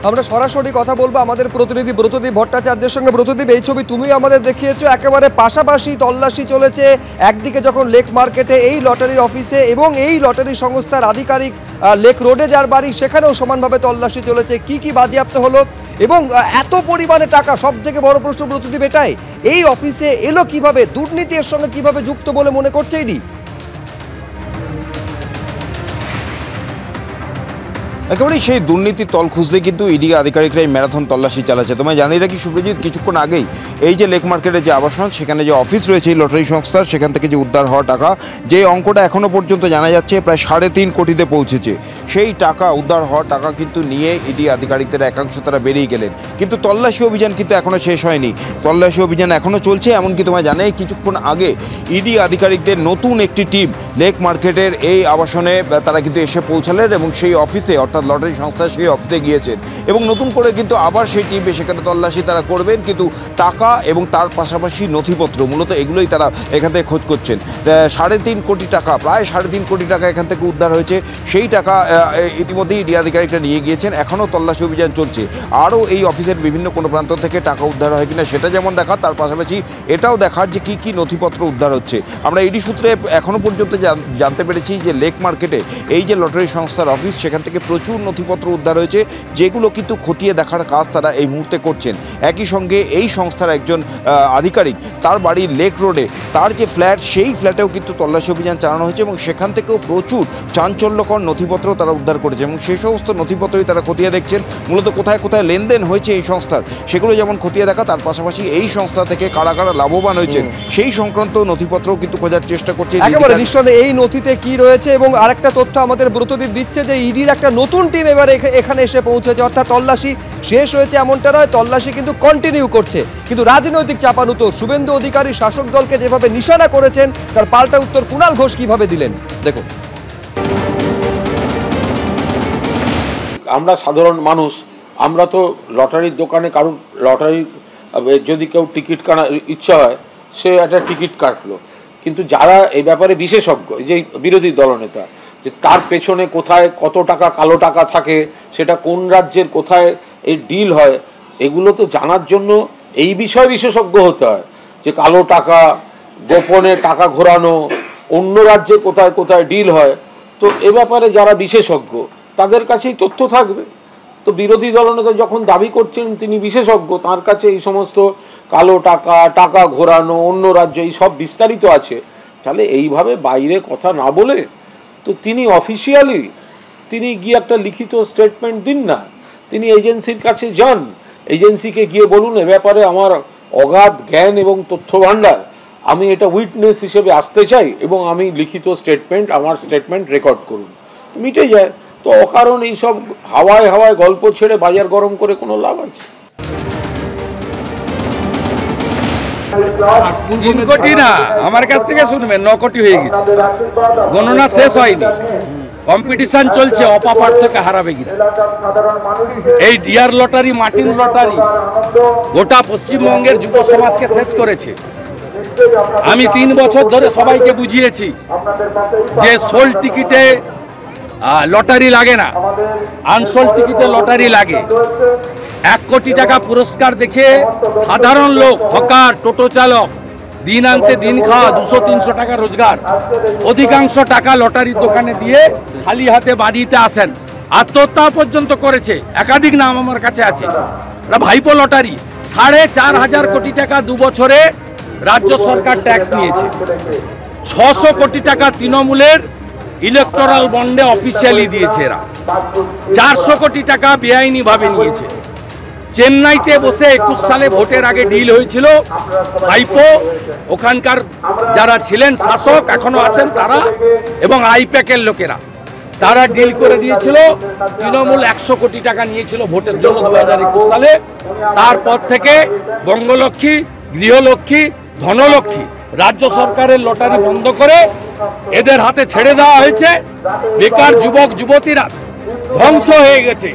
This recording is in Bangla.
আমরা সরাসরি কথা বলবো আমাদের প্রতিনিধি ব্রতদীপ ভট্টাচার্যের সঙ্গে। ব্রতদীপ, এই ছবি তুমি আমাদের দেখিয়েছো, একেবারে পাশাপাশি তল্লাশি চলেছে। একদিকে যখন লেক মার্কেটে এই লটারির অফিসে এবং এই লটারি সংস্থার আধিকারিক লেক রোডে যার বাড়ি, সেখানেও সমানভাবে তল্লাশি চলেছে। কি কি বাজেয়াপ্ত হলো এবং এত পরিমাণে টাকা, সব থেকে বড় প্রশ্ন ব্রতদীপ এটাই, এই অফিসে এলো কিভাবে, দুর্নীতি এর সঙ্গে কিভাবে যুক্ত বলে মনে করছে ইডি? একেবারেই সেই দুর্নীতির তল খুঁজতে কিন্তু ইডি আধিকারিকরা এই ম্যারাথন তল্লাশি চালাচ্ছে। তোমায় জানিয়ে রাখি সুপ্রজিৎ, কিছুক্ষণ আগেই এই যে লেক মার্কেটের যে আবাসন, সেখানে যে অফিস রয়েছে এই লটারি সংস্থার, সেখান থেকে যে উদ্ধার হওয়া টাকা, যে অঙ্কটা এখনও পর্যন্ত জানা যাচ্ছে প্রায় 3.5 কোটিতে পৌঁছেছে, সেই টাকা, উদ্ধার হওয়া টাকা কিন্তু নিয়ে ইডি আধিকারিকদের একাংশ তারা বেরিয়ে গেলেন। কিন্তু তল্লাশি অভিযান কিন্তু এখনও শেষ হয়নি, তল্লাশি অভিযান এখনও চলছে। এমনকি তোমায় জানাই কিছুক্ষণ আগে ইডি আধিকারিকদের নতুন একটি টিম লেক মার্কেটের এই আবাসনে তারা কিন্তু এসে পৌঁছালেন এবং সেই অফিসে, অর্থাৎ লটারি সংস্থা সেই অফিসে গিয়েছেন এবং নতুন করে কিন্তু আবার সেই টিম সেখানে তল্লাশি তারা করবেন। কিন্তু টাকা এবং তার পাশাপাশি নথিপত্র, মূলত এগুলোই তারা এখান থেকে খোঁজ করছেন। 3.5 কোটি টাকা, প্রায় 3.5 কোটি টাকা এখান থেকে উদ্ধার হয়েছে। সেই টাকা ইতিমধ্যেই ইডি আধিকারিকরা নিয়ে গিয়েছেন, এখনও তল্লাশি অভিযান চলছে। আরও এই অফিসের বিভিন্ন কোনো প্রান্ত থেকে টাকা উদ্ধার হয় কিনা সেটা যেমন দেখার, তার পাশাপাশি এটাও দেখার যে কী কী নথিপত্র উদ্ধার হচ্ছে। আমরা ইডি সূত্রে এখনও পর্যন্ত জানতে পেরেছি যে লেক মার্কেটে এই যে লটারি সংস্থার অফিস, সেখান থেকে প্রচুর নথিপত্র উদ্ধার হয়েছে, যেগুলো কিন্তু খতিয়ে দেখার কাজ তারা এই মুহূর্তে করছেন। একই সঙ্গে এই সংস্থার একজন আধিকারিক, তার বাড়ি লেক রোডে, তার যে ফ্ল্যাট, সেই ফ্ল্যাটেও কিন্তু তল্লাশি অভিযান চালানো হয়েছে এবং সেখান থেকেও প্রচুর চাঞ্চল্যকর নথিপত্র তারা উদ্ধার করেছে এবং সেই সমস্ত নথিপত্রই তারা খতিয়ে দেখছেন। মূলত কোথায় কোথায় লেনদেন হয়েছে এই সংস্থার, সেগুলো যেমন খতিয়ে দেখা, তার পাশাপাশি এই সংস্থা থেকে কারা কারা লাভবান হয়েছেন সেই সংক্রান্ত নথিপত্রও কিন্তু খোঁজার চেষ্টা করছে। একেবারে নিঃসন্দেহে এই নথিতে কি রয়েছে, এবং আরেকটা তথ্য আমাদের ব্রতদীপ দিচ্ছে যে ইডির একটা নতুন টিম এবারে এখানে এসে পৌঁছেছে। অর্থাৎ তল্লাশি শেষ হয়েছে এমনটা নয়, তল্লাশি কিন্তু কন্টিনিউ করছে। কিন্তু রাজনৈতিক চাপানুতোর শুভেন্দু অধিকারী শাসক দলকে যেভাবে নিশানা করেছেন, তার পাল্টা উত্তর কুণাল ঘোষ কিভাবে দিলেন দেখুন। আমরা সাধারণ মানুষ, আমরা তো লটারির দোকানে কারুর লটারি যদি কেউ টিকিট কাটার ইচ্ছা হয়, সে একটা টিকিট কাটলো। কিন্তু যারা এই ব্যাপারে বিশেষজ্ঞ, যে বিরোধী দলনেতা, যে তার পেছনে কোথায় কত টাকা কালো টাকা থাকে, সেটা কোন রাজ্যের কোথায় এই ডিল হয়, এগুলো তো জানার জন্য এই বিষয়ে বিশেষজ্ঞ হতে হয়। যে কালো টাকা, গোপনে টাকা ঘোরানো, অন্য রাজ্যে কোথায় কোথায় ডিল হয়, তো এ ব্যাপারে যারা বিশেষজ্ঞ তাদের কাছেই তথ্য থাকবে। তো বিরোধী দলনেতা যখন দাবি করছেন তিনি বিশেষজ্ঞ, তার কাছে এই সমস্ত কালো টাকা, টাকা ঘোরানো, অন্য রাজ্য, এই সব বিস্তারিত আছে, তাহলে এইভাবে বাইরে কথা না বলে তো তিনি অফিসিয়ালি তিনি গিয়ে একটা লিখিত স্টেটমেন্ট দিন না, তিনি এজেন্সির কাছে যান, এজেন্সিকে গিয়ে বলুন এ ব্যাপারে আমার অগাধ জ্ঞান এবং তথ্য ভাণ্ডার, আমি এটা উইটনেস হিসেবে আসতে চাই এবং আমি লিখিত স্টেটমেন্ট, আমার স্টেটমেন্ট রেকর্ড করুন, তো মিটে যায়। তো অকারণ এইসব হাওয়ায় হাওয়ায় গল্প ছেড়ে বাজার গরম করে কোনো লাভ আছে? 3 কোটি না, আমার কাছ থেকে শুনবেন 9 কোটি হয়ে গেছে, গণনা শেষ হয়নি, কম্পিটিশন চলছে, অপাপার্থকে হারাবে কিনা। এই ডিয়ার লটারি, মার্টিন লটারি গোটা পশ্চিমবঙ্গের যুব সমাজকে শেষ করেছে। আমি 3 বছর ধরে সবাইকে বুঝিয়েছি যে সোল্ড টিকিটে লটারি লাগে না, আনসোল্ড টিকিটে লটারি লাগে। 1 কোটি টাকা পুরস্কার দেখে সাধারণ লোক, হকার, টোটো চালক, দিন আনতে দিন খাওয়া, 200-300 টাকা রোজগার, অধিকাংশ টাকা লটারির দোকানে দিয়ে খালি হাতে বাড়িতে আসেন। আত্মহত্যা পর্যন্ত করেছে, একাধিক নাম আমার কাছে আছে। ভাইপো লটারি 4,500 কোটি টাকা 2 বছরে রাজ্য সরকার ট্যাক্স নিয়েছে। 600 কোটি টাকা তৃণমূলের ইলেকটোরাল বন্ডে অফিসিয়ালি দিয়েছে এরা। 400 কোটি টাকা বেআইনিভাবে নিয়েছে। চেন্নাইতে বসে 21 সালে ভোটের আগে ডিল হয়েছিল, ভাইপো ওখানকার যারা ছিলেন শাসক, এখনো আছেন তারা, এবং আইপ্যাকের লোকেরা, তারা ডিল করে দিয়েছিল। তৃণমূল 100 কোটি টাকা নিয়েছিল ভোটের জন্য 2021 সালে। তারপর থেকে বঙ্গলক্ষ্মী, গৃহলক্ষ্মী, ধনলক্ষ্মী, রাজ্য সরকারের লটারি বন্ধ করে এদের হাতে ছেড়ে দেওয়া হয়েছে। বেকার যুবক যুবতীরা ধ্বংস হয়ে গেছে।